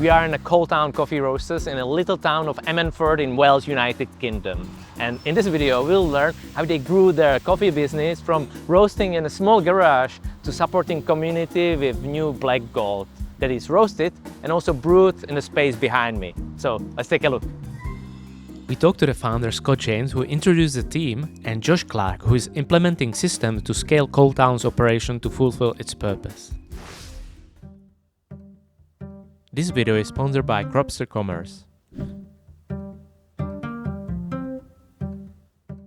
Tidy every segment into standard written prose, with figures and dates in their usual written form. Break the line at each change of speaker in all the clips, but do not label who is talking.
We are in a Coaltown Coffee Roasters in a little town of Ammanford in Wales, United Kingdom. And in this video we'll learn how they grew their coffee business from roasting in a small garage to supporting community with new black gold that is roasted and also brewed in the space behind me. So let's take a look. We talked to the founder Scott James, who introduced the team, and Josh Clark, who is implementing systems to scale Coaltown's operation to fulfill its purpose. This video is sponsored by Cropster Commerce.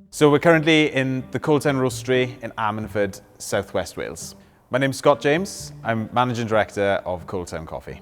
So we're currently in the Coaltown Roastery in Ammanford, Southwest Wales. My name's Scott James. I'm Managing Director of Coaltown Coffee.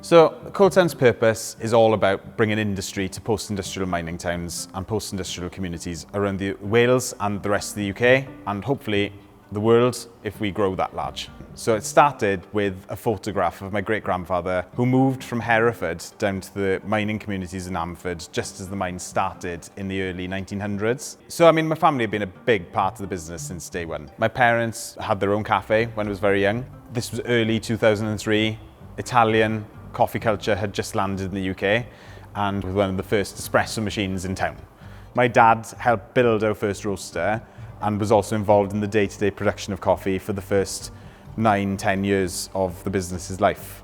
So Coaltown's purpose is all about bringing industry to post-industrial mining towns and post-industrial communities around Wales and the rest of the UK, and hopefully the world if we grow that large. So it started with a photograph of my great-grandfather who moved from Hereford down to the mining communities in Ammanford just as the mine started in the early 1900s. So my family had been a big part of the business since day one. My parents had their own cafe when I was very young. This was early 2003. Italian coffee culture had just landed in the UK and was one of the first espresso machines in town. My dad helped build our first roaster and was also involved in the day-to-day production of coffee for the first 9-10 years of the business's life.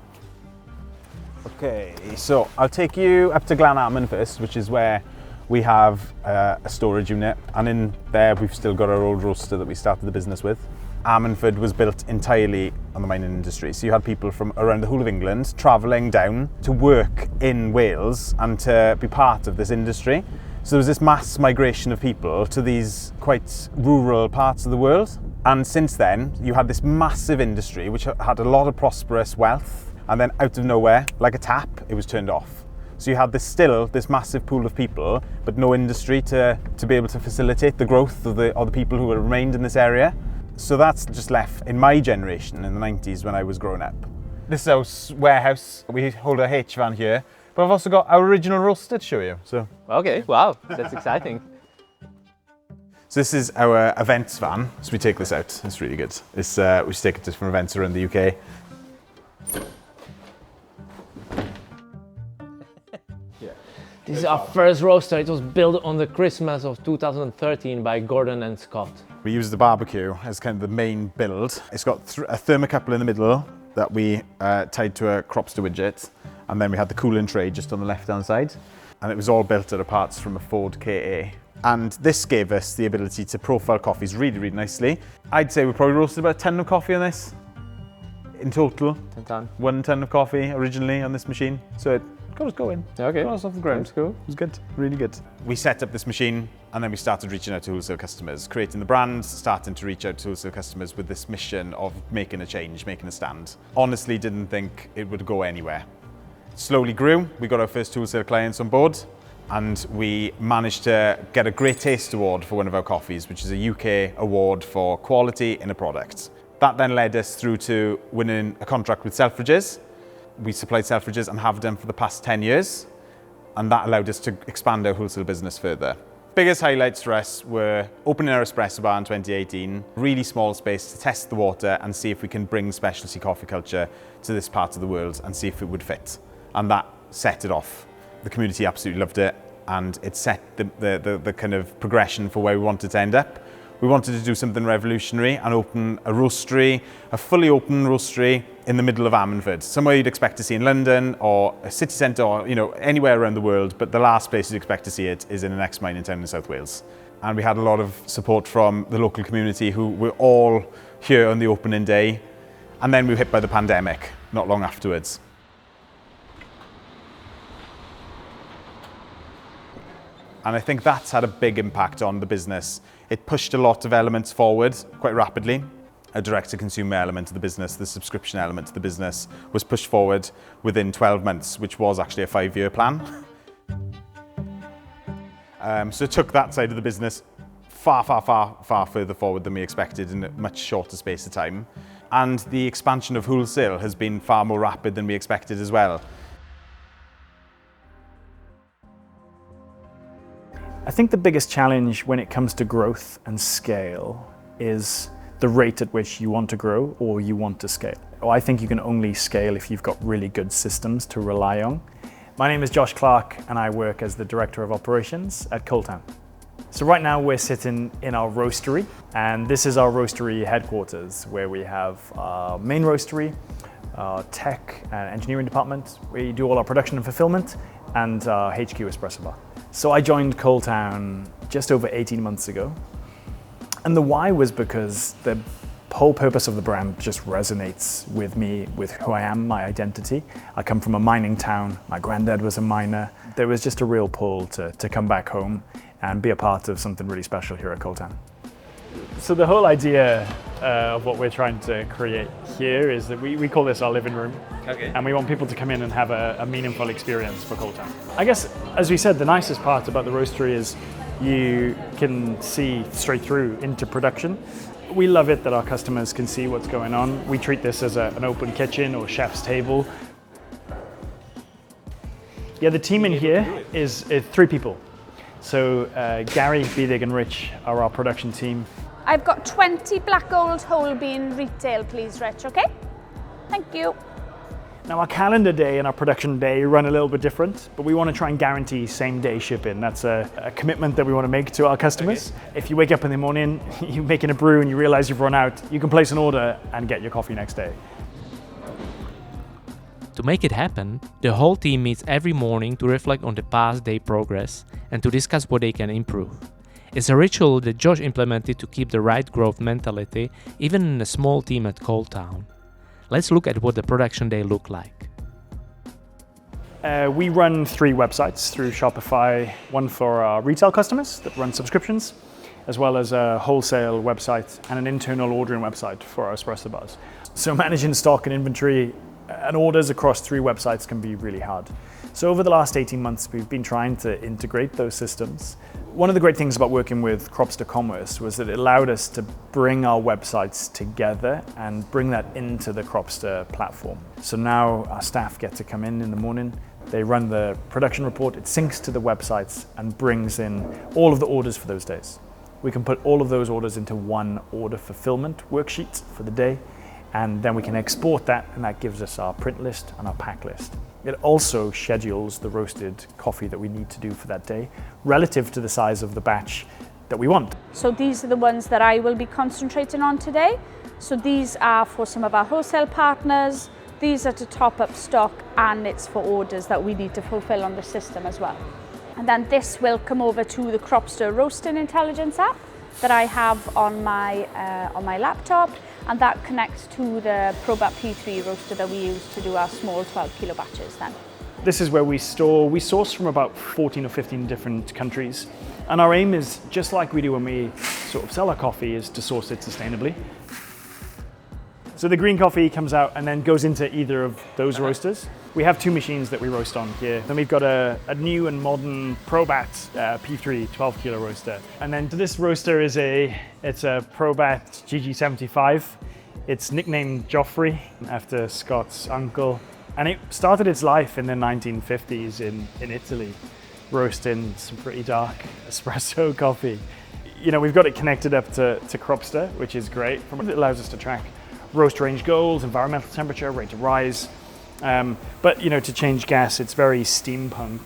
Okay, so I'll take you up to Glanarmon first, which is where we have a storage unit, and in there we've still got our old roaster that we started the business with. Ammanford was built entirely on the mining industry, so you had people from around the whole of England travelling down to work in Wales and to be part of this industry. So there was this mass migration of people to these quite rural parts of the world. And since then, you had this massive industry which had a lot of prosperous wealth, and then out of nowhere, like a tap, it was turned off. So you had this massive pool of people, but no industry to be able to facilitate the growth of the people who remained in this area. So that's just left in my generation in the 90s when I was growing up. This is our warehouse. We hold a H van here, but I've also got our original roaster to show you. So
Okay, wow, that's exciting.
So this is our events van. So we take this out. It's really good. We take it to different events around the UK.
This is our first roaster. It was built on the Christmas of 2013 by Gordon and Scott.
We use the barbecue as kind of the main build. It's got a thermocouple in the middle that we tied to a Cropster widget. And then we had the cooling tray just on the left-hand side. And it was all built out of parts from a Ford KA. And this gave us the ability to profile coffees really, really nicely. I'd say we probably roasted about a ton of coffee on this in total.
10 ton.
1 ton of coffee originally on this machine. So it got us going.
Okay.
Got us off the ground.
That's cool.
It was good, really good. We set up this machine and then we started reaching out to wholesale customers, creating the brands, starting to reach out to wholesale customers with this mission of making a change, making a stand. Honestly, didn't think it would go anywhere. Slowly grew. We got our first wholesale clients on board, and we managed to get a Great Taste Award for one of our coffees, which is a UK award for quality in a product. That then led us through to winning a contract with Selfridges. We supplied Selfridges and have done for the past 10 years, and that allowed us to expand our wholesale business further. Biggest highlights for us were opening our Espresso bar in 2018, really small space to test the water and see if we can bring specialty coffee culture to this part of the world and see if it would fit. And that set it off. The community absolutely loved it, and it set the kind of progression for where we wanted to end up. We wanted to do something revolutionary and open a roastery, a fully open roastery in the middle of Ammanford, somewhere you'd expect to see in London or a city centre or anywhere around the world, but the last place you'd expect to see it is in an ex-mining town in South Wales. And we had a lot of support from the local community who were all here on the opening day, and then we were hit by the pandemic not long afterwards. And I think that's had a big impact on the business. It pushed a lot of elements forward quite rapidly. A direct-to-consumer element of the business, the subscription element of the business was pushed forward within 12 months, which was actually a 5-year plan. So it took that side of the business far further forward than we expected in a much shorter space of time. And the expansion of wholesale has been far more rapid than we expected as well.
I think the biggest challenge when it comes to growth and scale is the rate at which you want to grow or you want to scale. I think you can only scale if you've got really good systems to rely on. My name is Josh Clark and I work as the Director of Operations at Coaltown. So right now we're sitting in our roastery, and this is our roastery headquarters where we have our main roastery, our tech and engineering department. We do all our production and fulfillment, and our HQ espresso bar. So I joined Coaltown just over 18 months ago. And the why was because the whole purpose of the brand just resonates with me, with who I am, my identity. I come from a mining town. My granddad was a miner. There was just a real pull to come back home and be a part of something really special here at Coaltown. So the whole idea of what we're trying to create here is that we call this our living room. Okay. And we want people to come in and have a meaningful experience for Coaltown. I guess, as we said, the nicest part about the roastery is you can see straight through into production. We love it that our customers can see what's going on. We treat this as an open kitchen or chef's table. Yeah, the team in here is 3 people. So Gary, Vidig and Rich are our production team.
I've got 20 black gold whole bean retail, please, Rich, okay? Thank you.
Now our calendar day and our production day run a little bit different, but we want to try and guarantee same day shipping. That's a commitment that we want to make to our customers. Okay. If you wake up in the morning, you're making a brew and you realize you've run out, you can place an order and get your coffee next day.
To make it happen, the whole team meets every morning to reflect on the past day progress and to discuss what they can improve. It's a ritual that Josh implemented to keep the right growth mentality even in a small team at Coaltown. Let's look at what the production day looked like.
We run 3 websites through Shopify, one for our retail customers that run subscriptions, as well as a wholesale website and an internal ordering website for our espresso bars. So managing stock and inventory and orders across 3 websites can be really hard. So over the last 18 months, we've been trying to integrate those systems. One of the great things about working with Cropster Commerce was that it allowed us to bring our websites together and bring that into the Cropster platform. So now our staff get to come in the morning, they run the production report, it syncs to the websites and brings in all of the orders for those days. We can put all of those orders into one order fulfillment worksheet for the day, and then we can export that, and that gives us our print list and our pack list. It also schedules the roasted coffee that we need to do for that day relative to the size of the batch that we want.
So these are the ones that I will be concentrating on today. So these are for some of our wholesale partners, these are to top up stock, and it's for orders that we need to fulfill on the system as well. And then this will come over to the Cropster Roasting Intelligence app that I have on my laptop, and that connects to the Probat P3 roaster that we use to do our small 12 kilo batches then.
This is where we source from about 14 or 15 different countries, and our aim is, just like we do when we sort of sell our coffee, is to source it sustainably. So the green coffee comes out and then goes into either of those roasters. We have 2 machines that we roast on here. Then we've got a new and modern Probat P3 12 kilo roaster. And then this roaster is it's a Probat GG75. It's nicknamed Joffrey after Scott's uncle. And it started its life in the 1950s in Italy, roasting some pretty dark espresso coffee. You know, we've got it connected up to Cropster, which is great. It allows us to track roast range goals, environmental temperature, rate of rise. But you know, to change gas, it's very steampunk,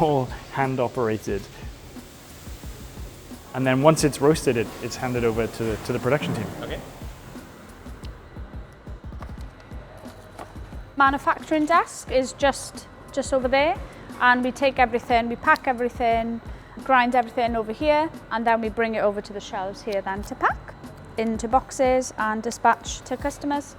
all hand operated. And then once it's roasted, it's handed over to the production team. Okay.
Manufacturing desk is just over there, and we take everything, we pack everything, grind everything over here, and then we bring it over to the shelves here then to pack into boxes and dispatch to customers.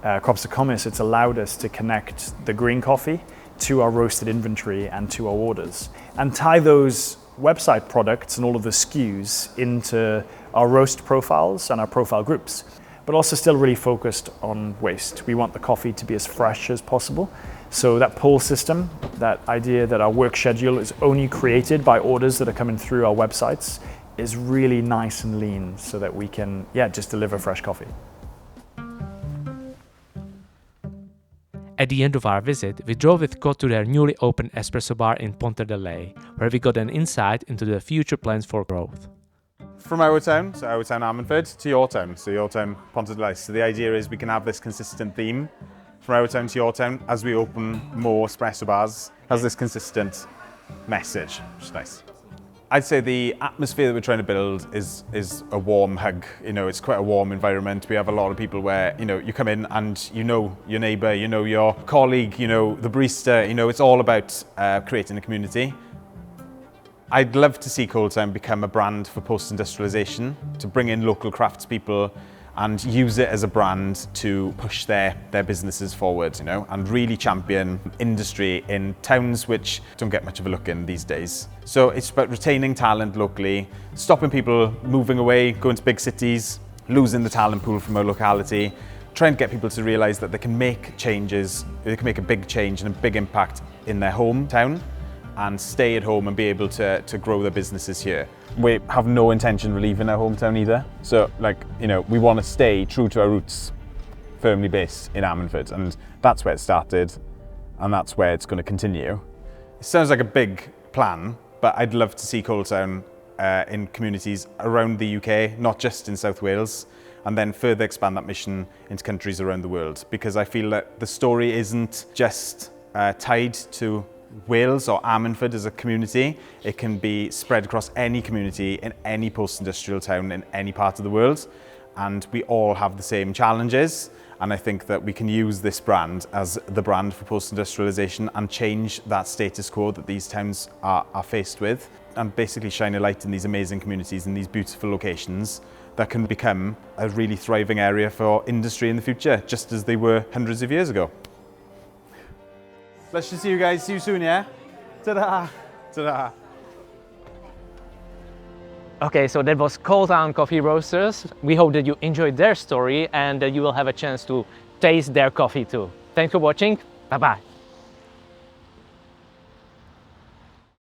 Cropster Commerce, it's allowed us to connect the green coffee to our roasted inventory and to our orders, and tie those website products and all of the SKUs into our roast profiles and our profile groups, but also still really focused on waste. We want the coffee to be as fresh as possible. So that pull system, that idea that our work schedule is only created by orders that are coming through our websites, is really nice and lean so that we can, just deliver fresh coffee.
At the end of our visit, we drove with Scott to their newly opened espresso bar in Ponte de Ley, where we got an insight into the future plans for growth.
from our town, so our town Ammanford, to your town, so your town Pontarddulais. So the idea is we can have this consistent theme from our town to your town as we open more espresso bars, has this consistent message, which is nice. I'd say the atmosphere that we're trying to build is a warm hug. You know, it's quite a warm environment. We have a lot of people where, you know, you come in and you know your neighbour, you know your colleague, you know the barista, you know, it's all about creating a community. I'd love to see Coaltown become a brand for post-industrialisation, to bring in local craftspeople and use it as a brand to push their businesses forward, you know, and really champion industry in towns which don't get much of a look in these days. So it's about retaining talent locally, stopping people moving away, going to big cities, losing the talent pool from our locality, trying to get people to realise that they can make changes, they can make a big change and a big impact in their hometown and stay at home and be able to grow their businesses here. We have no intention of leaving our hometown either. So, like, you know, we want to stay true to our roots, firmly based in Ammanford, and that's where it started, and that's where it's going to continue. It sounds like a big plan, but I'd love to see Coaltown in communities around the UK, not just in South Wales, and then further expand that mission into countries around the world, because I feel that the story isn't just tied to Wales or Ammanford as a community. It can be spread across any community in any post-industrial town in any part of the world, and we all have the same challenges, and I think that we can use this brand as the brand for post-industrialisation and change that status quo that these towns are faced with, and basically shine a light in these amazing communities in these beautiful locations that can become a really thriving area for industry in the future, just as they were hundreds of years ago. Let's just see you guys. See you soon, yeah? Ta-da! Ta-da!
Okay, so that was Coaltown Coffee Roasters. We hope that you enjoyed their story and that you will have a chance to taste their coffee too. Thanks for watching. Bye-bye.